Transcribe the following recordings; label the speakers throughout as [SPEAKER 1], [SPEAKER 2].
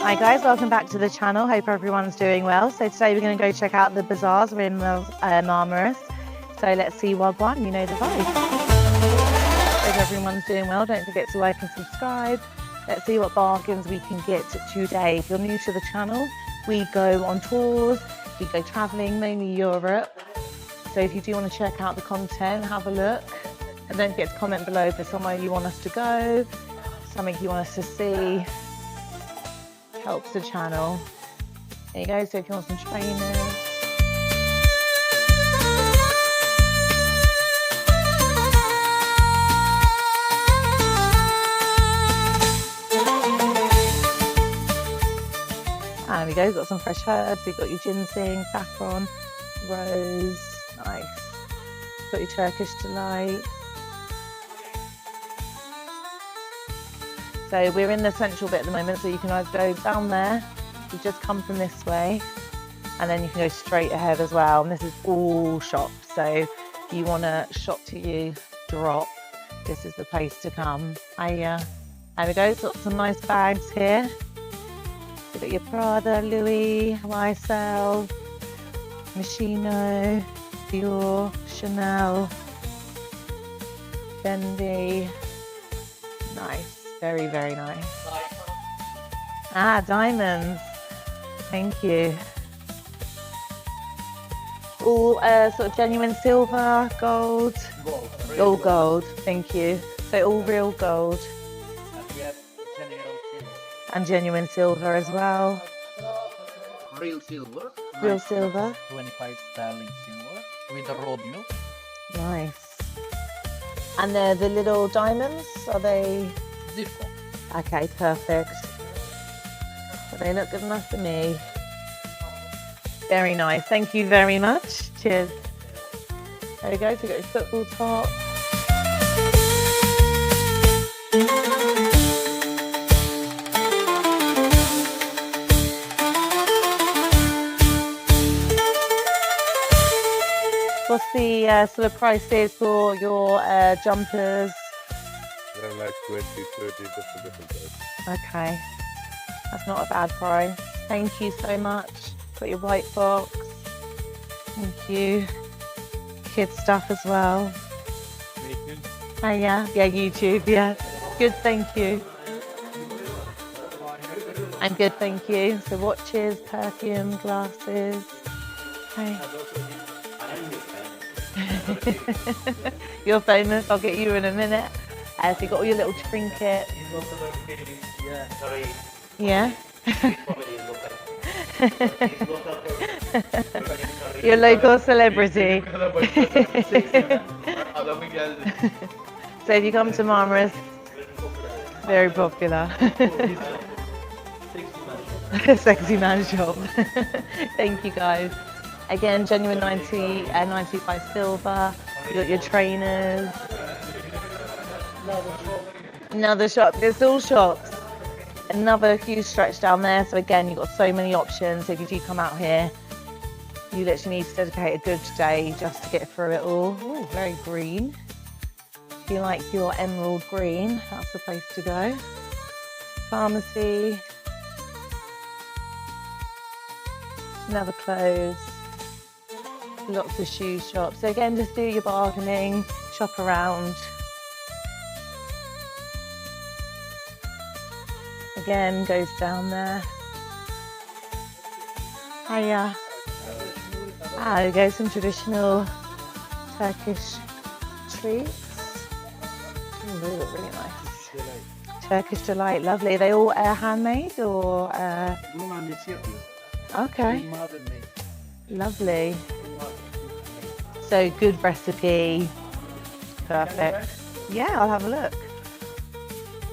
[SPEAKER 1] Hi guys, welcome back to the channel. Hope everyone's doing well. So today we're going to go check out the bazaars. We're in Marmaris. So let's see Wagwan, you know the vibe. Hope everyone's doing well. Don't forget to like and subscribe. Let's see what bargains we can get today. If you're new to the channel, we go on tours, we go travelling, mainly Europe. So if you do want to check out the content, have a look. And don't forget to comment below if there's somewhere you want us to go, something you want us to see. Helps the channel. There you go, so if you want some trainers. There we go, we've got some fresh herbs, we've got your ginseng, saffron, rose, nice. Got your Turkish delight. So we're in the central bit at the moment, so you can either go down there, you just come from this way, and then you can go straight ahead as well. And this is all shops, so if you want to shop to you, drop, this is the place to come. There we go, got some nice bags here. You've got your Prada, Louis, YSL, Moschino, Dior, Chanel, Fendi, nice. Very, very nice. Diamonds. Thank you. All sort of genuine silver, gold. All gold. Thank you. So all real gold.
[SPEAKER 2] And we have genuine silver.
[SPEAKER 1] And genuine silver as well.
[SPEAKER 2] Real silver.
[SPEAKER 1] Real silver.
[SPEAKER 2] 25 sterling silver with a road milk.
[SPEAKER 1] Nice. And they're the little diamonds, are they?
[SPEAKER 2] Zircon.
[SPEAKER 1] Okay, perfect. But they look good enough for me. Very nice. Thank you very much. Cheers. There we go. So you've got your football top. What's the sort of prices for your jumpers?
[SPEAKER 3] They're like 20, 30, different prices.
[SPEAKER 1] Okay, that's not a bad price. Thank you so much. Got your white box. Thank you. Kids stuff as well.
[SPEAKER 3] YouTube.
[SPEAKER 1] Oh yeah, YouTube, yeah. Good, thank you. I'm good, thank you. So watches, perfume, glasses. Okay. You're famous, I'll get you in a minute. So you've got all your little trinkets. Yeah. You're a local celebrity. So if you come to Marmaris, very popular. Sexy man shop. Thank you guys. Again, genuine 95 silver. You got your trainers. Another shop. There's all shops. Another huge stretch down there. So again, you've got so many options. If you do come out here, you literally need to dedicate a good day just to get through it all. Ooh, very green. If you like your emerald green, that's the place to go. Pharmacy. Another clothes. Lots of shoe shops. So again, just do your bargaining, shop around. Again, goes down there. Hiya. There we go, some traditional Turkish treats. Oh, they look really nice. Turkish delight, lovely. Are they all handmade or? Okay. Lovely. So good recipe. Perfect. Yeah, I'll have a look.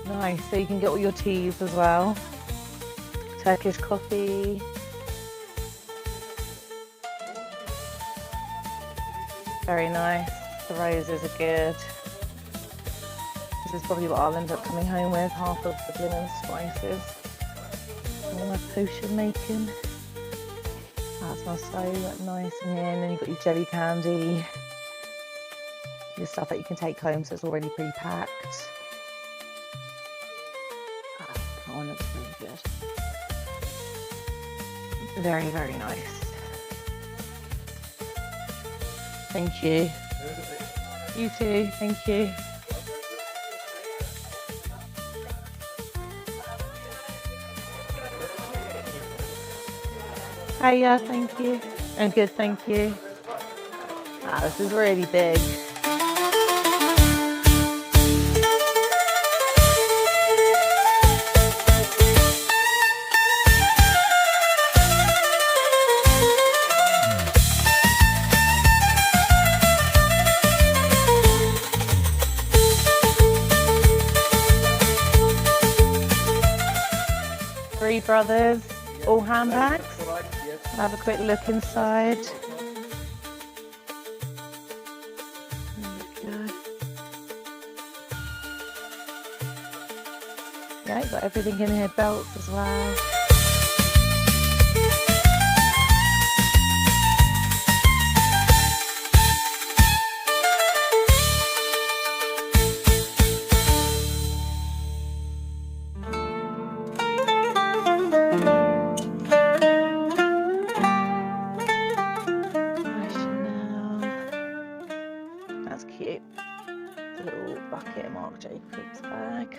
[SPEAKER 1] Nice, so you can get all your teas as well. Turkish coffee. Very nice. The roses are good. This is probably what I'll end up coming home with, half of the lemon spices. All my potion making. That smells so nice in here. And then you've got your jelly candy. Your stuff that you can take home, so it's already pre-packed. That one looks really good. Very, very nice. Thank you. You too. Thank you. Hiya, thank you. I'm good, thank you. Ah, this is really big. Three brothers, all handbags. I'll have a quick look inside. There we go. Yeah, you've got everything in here, belts as well. That's cute. It's a little bucket Marc Jacobs bag.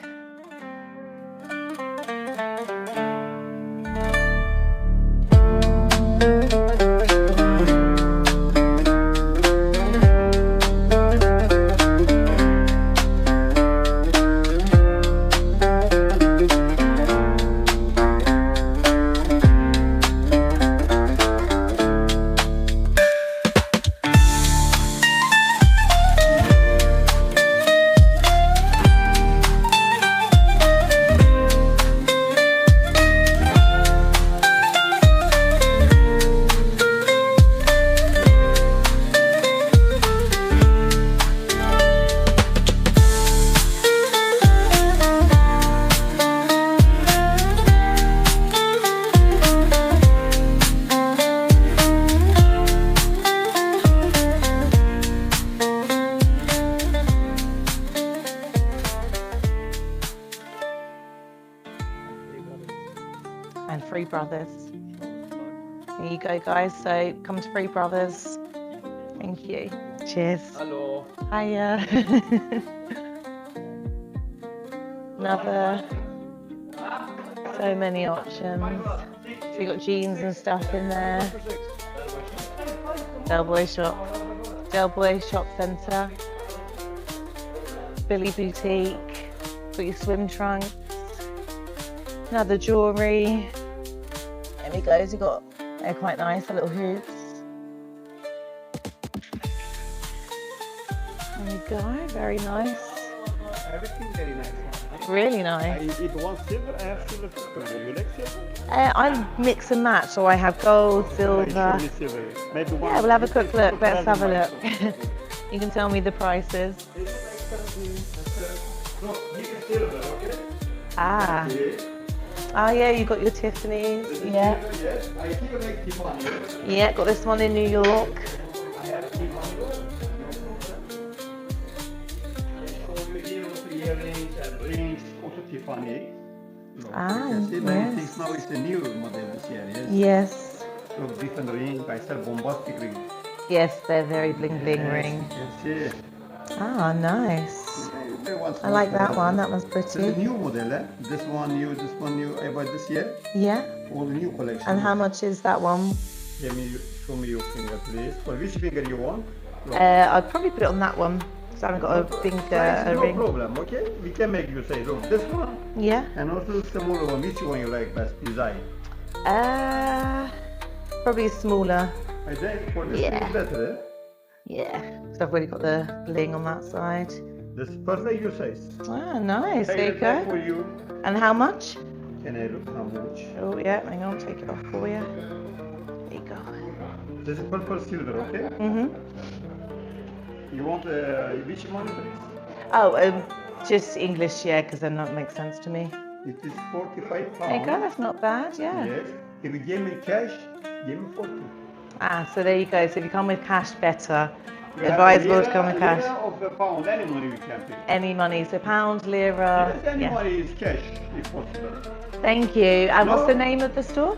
[SPEAKER 1] And Three Brothers. Here you go, guys. So come to Three Brothers. Thank you. Cheers.
[SPEAKER 2] Hello.
[SPEAKER 1] Hiya. Another. So many options. So you got jeans and stuff in there. Del Boy Shop Centre. Billy Boutique. Got your swim trunks. Another jewellery. There we go. You got. They're quite nice. The little hoops. There we go. Very nice.
[SPEAKER 4] Everything very nice.
[SPEAKER 1] Really nice.
[SPEAKER 4] If you want silver, I have silver. Would you like silver?
[SPEAKER 1] I mix and match, so I have gold, silver.
[SPEAKER 4] Show me silver. Maybe one.
[SPEAKER 1] Yeah, we'll have a quick look. Let's have a look. You can tell me the prices. Ah. Oh yeah, you got your Tiffany's. Yeah.
[SPEAKER 4] Yes, I think I like Tiffany.
[SPEAKER 1] Yeah, got this one in New York.
[SPEAKER 4] I have Tiffany. Earrings and rings, also Tiffany. Look,
[SPEAKER 1] Ah,
[SPEAKER 4] you can see many
[SPEAKER 1] yes.
[SPEAKER 4] things now. It's a new model this year. Yes.
[SPEAKER 1] Yes.
[SPEAKER 4] Look, different rings. I sell bombastic rings.
[SPEAKER 1] Yes, they're very bling bling ring.
[SPEAKER 4] You can see.
[SPEAKER 1] Ah, nice.
[SPEAKER 4] Everyone's
[SPEAKER 1] I like that
[SPEAKER 4] model.
[SPEAKER 1] one. That one's
[SPEAKER 4] It's a
[SPEAKER 1] pretty.
[SPEAKER 4] new model. This one new. I bought this year.
[SPEAKER 1] Yeah.
[SPEAKER 4] All new collection.
[SPEAKER 1] And how much is that one?
[SPEAKER 4] Show me your finger, please. For which finger you want? Look.
[SPEAKER 1] I'd probably put it on that one. Because I haven't got a finger,
[SPEAKER 4] Size,
[SPEAKER 1] a
[SPEAKER 4] no
[SPEAKER 1] ring.
[SPEAKER 4] problem, okay? We can make you say, look, this one,
[SPEAKER 1] Yeah.
[SPEAKER 4] and also the smaller one. Which one you like best? Design.
[SPEAKER 1] Probably smaller.
[SPEAKER 4] I think for this
[SPEAKER 1] Yeah.
[SPEAKER 4] is better. Eh?
[SPEAKER 1] Yeah. Because I've already got the bling on that side.
[SPEAKER 4] This is perfect your size.
[SPEAKER 1] Ah, nice.
[SPEAKER 4] Take
[SPEAKER 1] There you
[SPEAKER 4] it back
[SPEAKER 1] go.
[SPEAKER 4] for you.
[SPEAKER 1] And how much?
[SPEAKER 4] Can I look how much?
[SPEAKER 1] Oh, yeah. Hang on. Take it off for you. There you go.
[SPEAKER 4] This is purple silver, okay?
[SPEAKER 1] Mhm.
[SPEAKER 4] You want which one, please?
[SPEAKER 1] Oh, just English, yeah, because then that makes sense to me.
[SPEAKER 4] It is 45 pounds.
[SPEAKER 1] There you go. That's not bad. Yeah.
[SPEAKER 4] Yes. If you give me cash, give me 40.
[SPEAKER 1] Ah, so there you go. So if you come with cash, better.
[SPEAKER 4] You have
[SPEAKER 1] Advisable to
[SPEAKER 4] lira,
[SPEAKER 1] come with cash.
[SPEAKER 4] lira of the pound, any money we can pay.
[SPEAKER 1] Any money. So pound, lira.
[SPEAKER 4] Yes, any
[SPEAKER 1] Yeah.
[SPEAKER 4] money is cash, if possible.
[SPEAKER 1] Thank you. And what's
[SPEAKER 4] No.
[SPEAKER 1] the name of the store?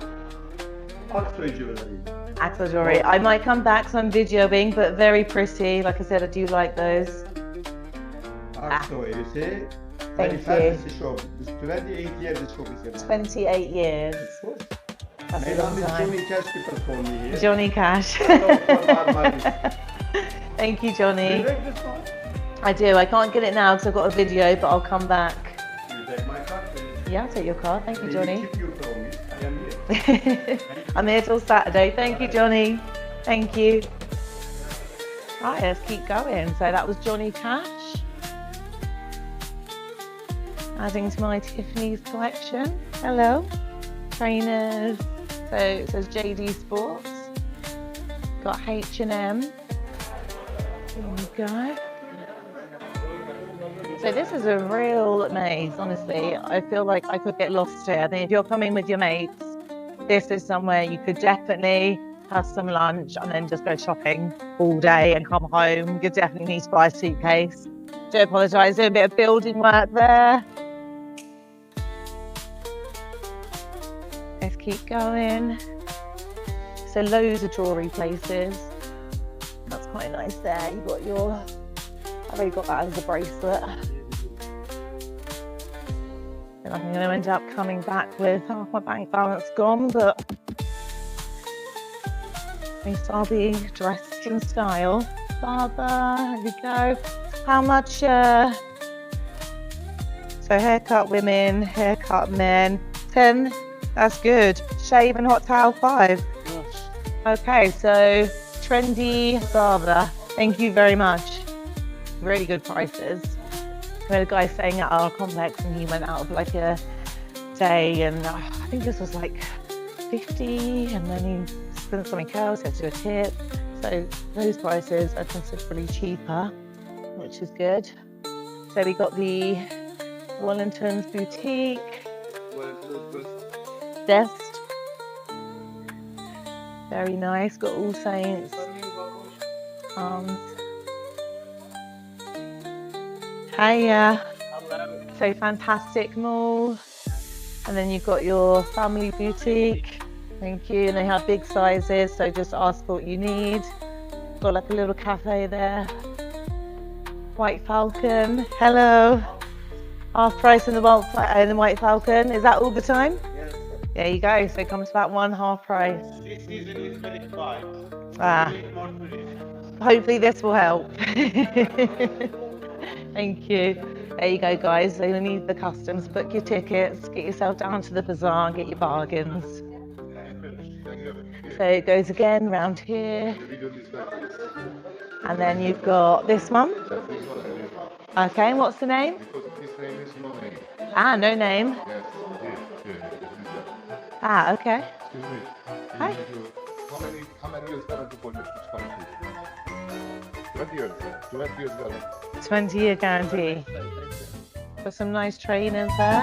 [SPEAKER 4] Aksoy jewelry.
[SPEAKER 1] Axel jewelry. I might come back, so I'm videoing, but very pretty. Like I said, I do like those.
[SPEAKER 4] Aksoy ise
[SPEAKER 1] Thank
[SPEAKER 4] very
[SPEAKER 1] you.
[SPEAKER 4] fancy shop. This 28 years the shop is about.
[SPEAKER 1] 28 years. That's a
[SPEAKER 4] Madam,
[SPEAKER 1] long
[SPEAKER 4] this
[SPEAKER 1] time.
[SPEAKER 4] Johnny Cash people call me here.
[SPEAKER 1] Johnny Cash.
[SPEAKER 4] Hello for Marmaris.
[SPEAKER 1] Thank you,
[SPEAKER 4] Do
[SPEAKER 1] Johnny.
[SPEAKER 4] you like this one?
[SPEAKER 1] I do. I can't get it now because I've got a video, but I'll come back.
[SPEAKER 4] You take my card, please.
[SPEAKER 1] Yeah, I'll take your card. Thank you, Johnny.
[SPEAKER 4] Keep you from me. I am here.
[SPEAKER 1] I'm here till Saturday. Thank you, Johnny. Thank you. Right, let's keep going. So that was Johnny Cash. Adding to my Tiffany's collection. Hello. Trainers. So it says JD Sports. Got H&M. There you go. So this is a real maze, honestly. I feel like I could get lost here. I think if you're coming with your mates, this is somewhere you could definitely have some lunch and then just go shopping all day and come home. You definitely need to buy a suitcase. Do apologise, doing a bit of building work there. Let's keep going. So loads of jewellery places. That's quite nice there. You've got your, I've already got that as a bracelet. And I'm going to end up coming back with half my bank balance gone, but at least I'll be dressed in style. Barber, here we go. How much? So haircut women, haircut men, 10. That's good. Shave and hot towel, 5.
[SPEAKER 2] Yes.
[SPEAKER 1] Okay, so trendy barber. Thank you very much. Really good prices. We had a guy staying at our complex and he went out for like a day and I think this was like 50 and then he spent something else, had to do a tip. So those prices are considerably cheaper, which is good. So we got the Wellington's Boutique. Dest. Very nice, got All Saints. Hiya. So Fantastic Mall. And then you've got your Family Boutique. Thank you. And they have big sizes, so just ask for what you need. Got like a little cafe there. White Falcon. Hello. Half price in the White Falcon. Is that all the time?
[SPEAKER 4] Yes.
[SPEAKER 1] There you go. So it comes to about 1 half price.
[SPEAKER 4] This season is very quiet.
[SPEAKER 1] Ah. Hopefully this will help. Thank you. There you go, guys. So you need the customs, book your tickets, get yourself down to the bazaar, get your bargains. So it goes again round here. And then you've got this one. Okay, what's the name? Ah, no name. Ah, okay. Hi.
[SPEAKER 3] How many years guarantee for this country? 20 years. 20 years guarantee.
[SPEAKER 1] 20-year guarantee. Got some nice trainers there.